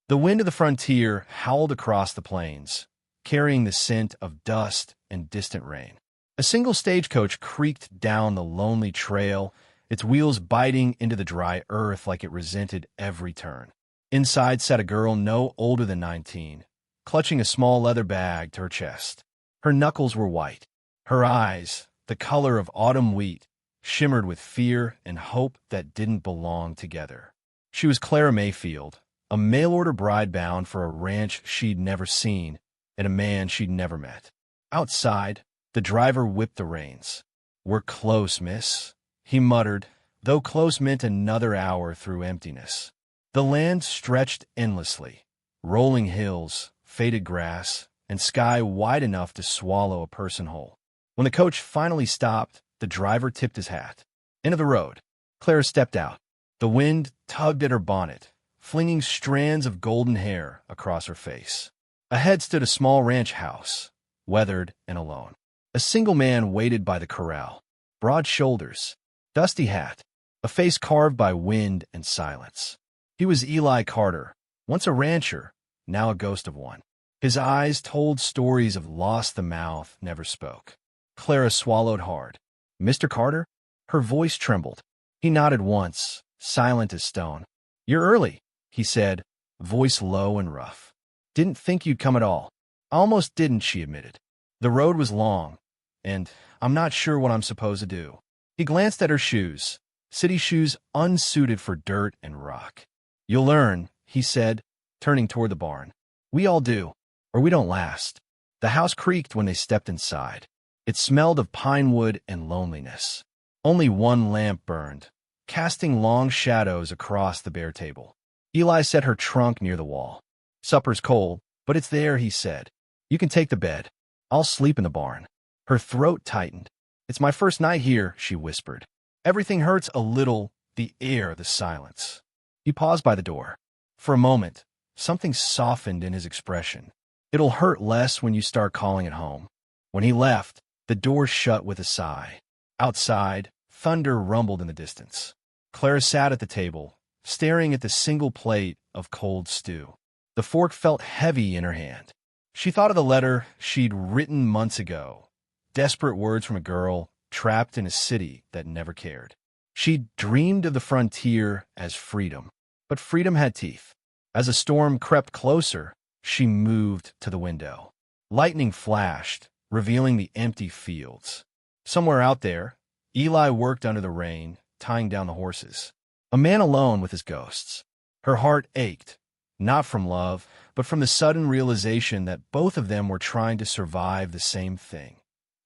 The wind of the frontier howled across the plains, carrying the scent of dust and distant rain. A single stagecoach creaked down the lonely trail, its wheels biting into the dry earth like it resented every turn. Inside sat a girl no older than 19, clutching a small leather bag to her chest. Her knuckles were white. Her eyes, the color of autumn wheat, shimmered with fear and hope that didn't belong together. She was Clara Mayfield, a mail-order bride bound for a ranch she'd never seen and a man she'd never met. Outside, the driver whipped the reins. "We're close, miss," he muttered, though close meant another hour through emptiness. The land stretched endlessly, rolling hills, faded grass, and sky wide enough to swallow a person whole. When the coach finally stopped, the driver tipped his hat. Into the road, Clara stepped out. The wind tugged at her bonnet, flinging strands of golden hair across her face. Ahead stood a small ranch house, weathered and alone. A single man waited by the corral, broad shoulders, dusty hat, a face carved by wind and silence. He was Eli Carter, once a rancher, now a ghost of one. His eyes told stories of loss the mouth never spoke. Clara swallowed hard. "Mr. Carter?" Her voice trembled. He nodded once, silent as stone. "You're early," he said, voice low and rough. "Didn't think you'd come at all." "I almost didn't," she admitted. "The road was long, and I'm not sure what I'm supposed to do." He glanced at her shoes, city shoes unsuited for dirt and rock. "You'll learn," he said, turning toward the barn. "We all do, or we don't last." The house creaked when they stepped inside. It smelled of pine wood and loneliness. Only one lamp burned, casting long shadows across the bare table. Eli set her trunk near the wall. "Supper's cold, but it's there," he said. "You can take the bed. I'll sleep in the barn." Her throat tightened. "It's my first night here," she whispered. "Everything hurts a little, the air, the silence." He paused by the door. For a moment, something softened in his expression. "It'll hurt less when you start calling it home." When he left, the door shut with a sigh. Outside, thunder rumbled in the distance. Clara sat at the table, staring at the single plate of cold stew. The fork felt heavy in her hand. She thought of the letter she'd written months ago, desperate words from a girl trapped in a city that never cared. She'd dreamed of the frontier as freedom, but freedom had teeth. As a storm crept closer, she moved to the window. Lightning flashed, revealing the empty fields. Somewhere out there, Eli worked under the rain, tying down the horses. A man alone with his ghosts. Her heart ached, not from love, but from the sudden realization that both of them were trying to survive the same thing: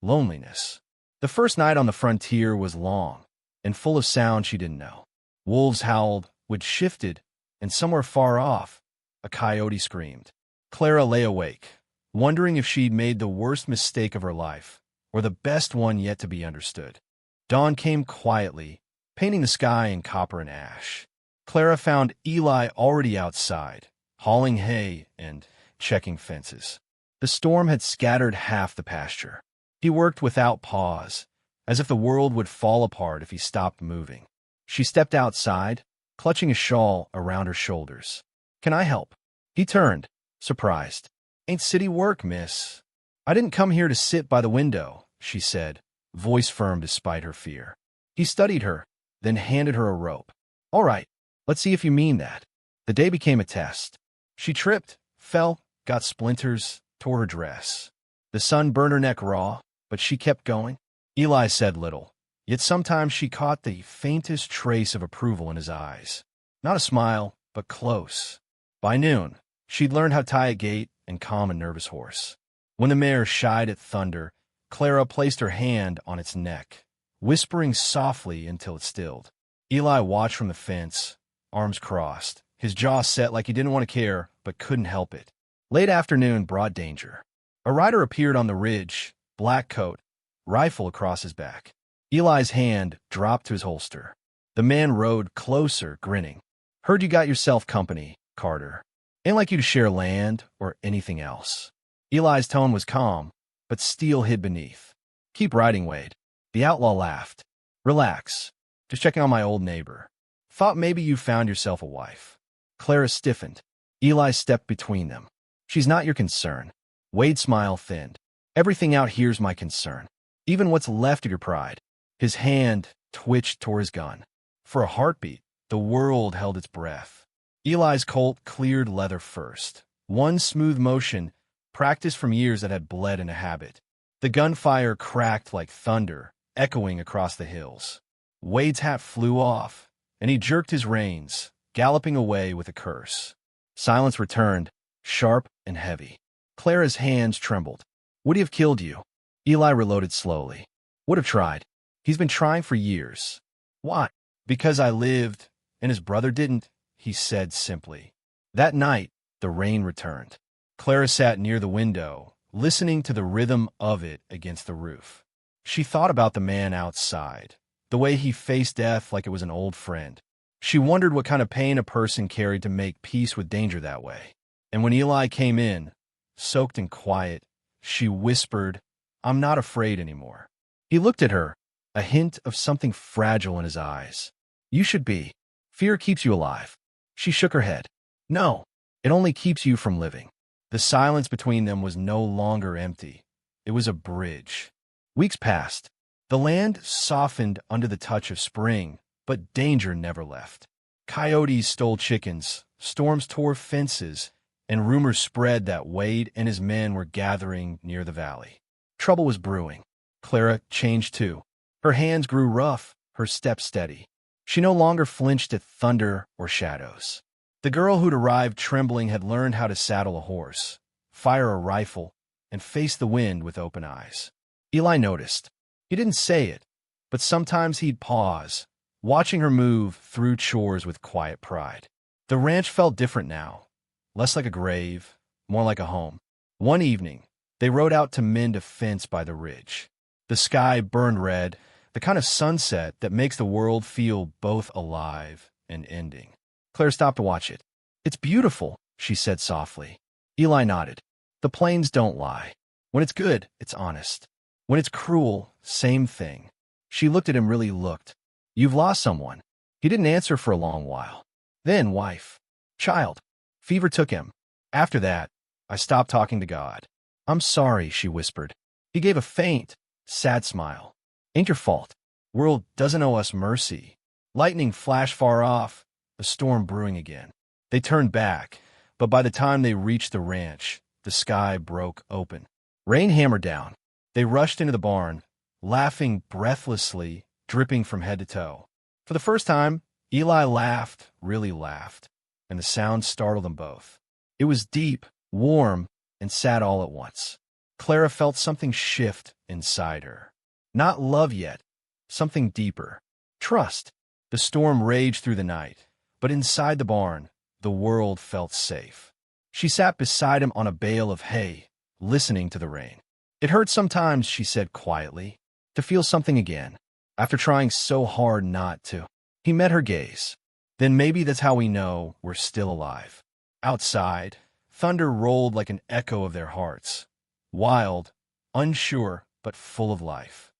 loneliness. The first night on the frontier was long, and full of sound she didn't know. Wolves howled, wood shifted, and somewhere far off, a coyote screamed. Clara lay awake, wondering if she'd made the worst mistake of her life, or the best one yet to be understood. Dawn came quietly, painting the sky in copper and ash. Clara found Eli already outside, hauling hay and checking fences. The storm had scattered half the pasture. He worked without pause, as if the world would fall apart if he stopped moving. She stepped outside, clutching a shawl around her shoulders. "Can I help?" He turned, surprised. "Ain't city work, miss." "I didn't come here to sit by the window," she said, voice firm despite her fear. He studied her, then handed her a rope. "All right, let's see if you mean that." The day became a test. She tripped, fell, got splinters, tore her dress. The sun burned her neck raw, but she kept going. Eli said little, yet sometimes she caught the faintest trace of approval in his eyes. Not a smile, but close. By noon, she'd learned how to tie a gait and calm a nervous horse. When the mare shied at thunder, Clara placed her hand on its neck, whispering softly until it stilled. Eli watched from the fence, arms crossed, his jaw set like he didn't want to care, but couldn't help it. Late afternoon brought danger. A rider appeared on the ridge, black coat, rifle across his back. Eli's hand dropped to his holster. The man rode closer, grinning. "Heard you got yourself company, Carter. Ain't like you to share land or anything else." Eli's tone was calm, but steel hid beneath. "Keep riding, Wade." The outlaw laughed. "Relax. Just checking on my old neighbor. Thought maybe you found yourself a wife." Clara stiffened. Eli stepped between them. She's not your concern. Wade's smile thinned. Everything out here's my concern. Even what's left of your pride. His hand twitched toward his gun. For a heartbeat, the world held its breath. Eli's Colt cleared leather first. One smooth motion, practiced from years that had bled into habit. The gunfire cracked like thunder, echoing across the hills. Wade's hat flew off, and he jerked his reins, galloping away with a curse. Silence returned, sharp and heavy. Clara's hands trembled. Would he have killed you? Eli reloaded slowly. Would have tried. He's been trying for years. Why? Because I lived, and his brother didn't, he said simply. That night, the rain returned. Clara sat near the window, listening to the rhythm of it against the roof. She thought about the man outside, the way he faced death like it was an old friend. She wondered what kind of pain a person carried to make peace with danger that way. And when Eli came in, soaked in quiet, she whispered, I'm not afraid anymore. He looked at her, a hint of something fragile in his eyes. You should be. Fear keeps you alive. She shook her head. No, it only keeps you from living. The silence between them was no longer empty. It was a bridge. Weeks passed. The land softened under the touch of spring, but danger never left. Coyotes stole chickens, storms tore fences, and rumors spread that Wade and his men were gathering near the valley. Trouble was brewing. Clara changed too. Her hands grew rough, her step steady. She no longer flinched at thunder or shadows. The girl who'd arrived trembling had learned how to saddle a horse, fire a rifle, and face the wind with open eyes. Eli noticed. He didn't say it, but sometimes he'd pause, watching her move through chores with quiet pride. The ranch felt different now, less like a grave, more like a home. One evening, they rode out to mend a fence by the ridge. The sky burned red, the kind of sunset that makes the world feel both alive and ending. Claire stopped to watch it. It's beautiful, she said softly. Eli nodded. The plains don't lie. When it's good, it's honest. When it's cruel, same thing. She looked at him, really looked. You've lost someone. He didn't answer for a long while. Then wife. Child. Fever took him. After that, I stopped talking to God. I'm sorry, she whispered. He gave a faint, sad smile. Ain't your fault. World doesn't owe us mercy. Lightning flashed far off, a storm brewing again. They turned back, but by the time they reached the ranch, the sky broke open. Rain hammered down. They rushed into the barn, laughing breathlessly, dripping from head to toe. For the first time, Eli laughed, really laughed, and the sound startled them both. It was deep, warm, and sad all at once. Clara felt something shift inside her. Not love yet, something deeper. Trust. The storm raged through the night, but inside the barn, the world felt safe. She sat beside him on a bale of hay, listening to the rain. It hurt sometimes, she said quietly, to feel something again, after trying so hard not to. He met her gaze. Then maybe that's how we know we're still alive. Outside, thunder rolled like an echo of their hearts. Wild, unsure, but full of life.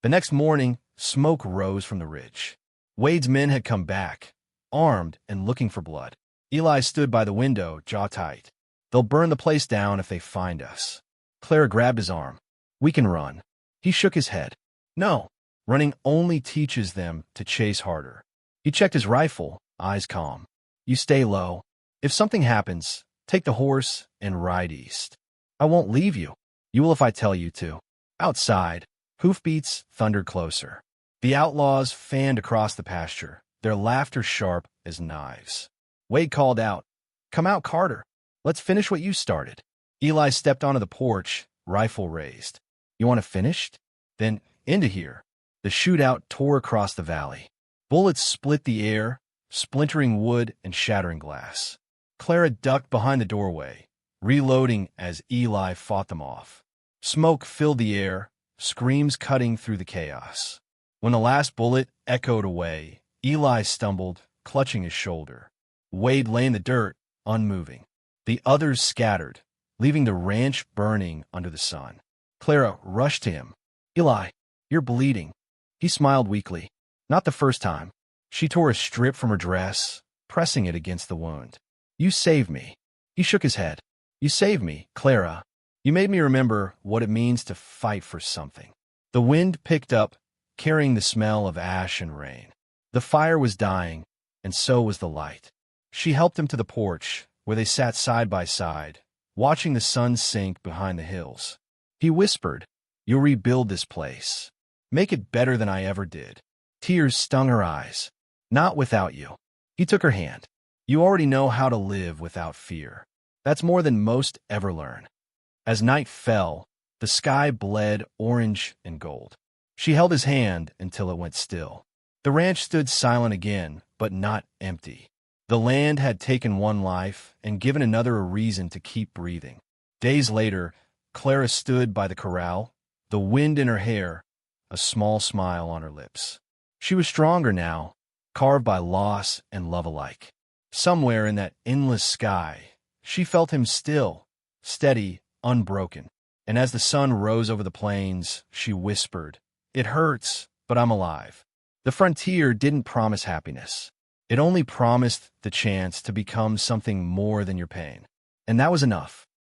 The next morning, smoke rose from the ridge. Wade's men had come back, armed and looking for blood. Eli stood by the window, jaw tight. They'll burn the place down if they find us. Clara grabbed his arm. We can run. He shook his head. No, running only teaches them to chase harder. He checked his rifle, eyes calm. You stay low. If something happens, take the horse and ride east. I won't leave you. You will if I tell you to. Outside, hoofbeats thundered closer. The outlaws fanned across the pasture, their laughter sharp as knives. Wade called out, Come out, Carter. Let's finish what you started. Eli stepped onto the porch, rifle raised. You want it finished? Then into here. The shootout tore across the valley. Bullets split the air, splintering wood and shattering glass. Clara ducked behind the doorway, reloading as Eli fought them off. Smoke filled the air, screams cutting through the chaos. When the last bullet echoed away, Eli stumbled, clutching his shoulder. Wade lay in the dirt, unmoving. The others scattered, leaving the ranch burning under the sun. Clara rushed to him. Eli, you're bleeding. He smiled weakly. Not the first time. She tore a strip from her dress, pressing it against the wound. You saved me. He shook his head. You saved me, Clara. You made me remember what it means to fight for something. The wind picked up, carrying the smell of ash and rain. The fire was dying, and so was the light. She helped him to the porch, where they sat side by side, watching the sun sink behind the hills. He whispered, You'll rebuild this place. Make it better than I ever did. Tears stung her eyes. Not without you. He took her hand. You already know how to live without fear. That's more than most ever learn. As night fell, the sky bled orange and gold. She held his hand until it went still. The ranch stood silent again, but not empty. The land had taken one life and given another a reason to keep breathing. Days later, Clara stood by the corral, the wind in her hair, a small smile on her lips. She was stronger now, carved by loss and love alike. Somewhere in that endless sky, she felt him still, steady, unbroken. And as the sun rose over the plains, she whispered, It hurts, but I'm alive. The frontier didn't promise happiness. It only promised the chance to become something more than your pain. And that was enough.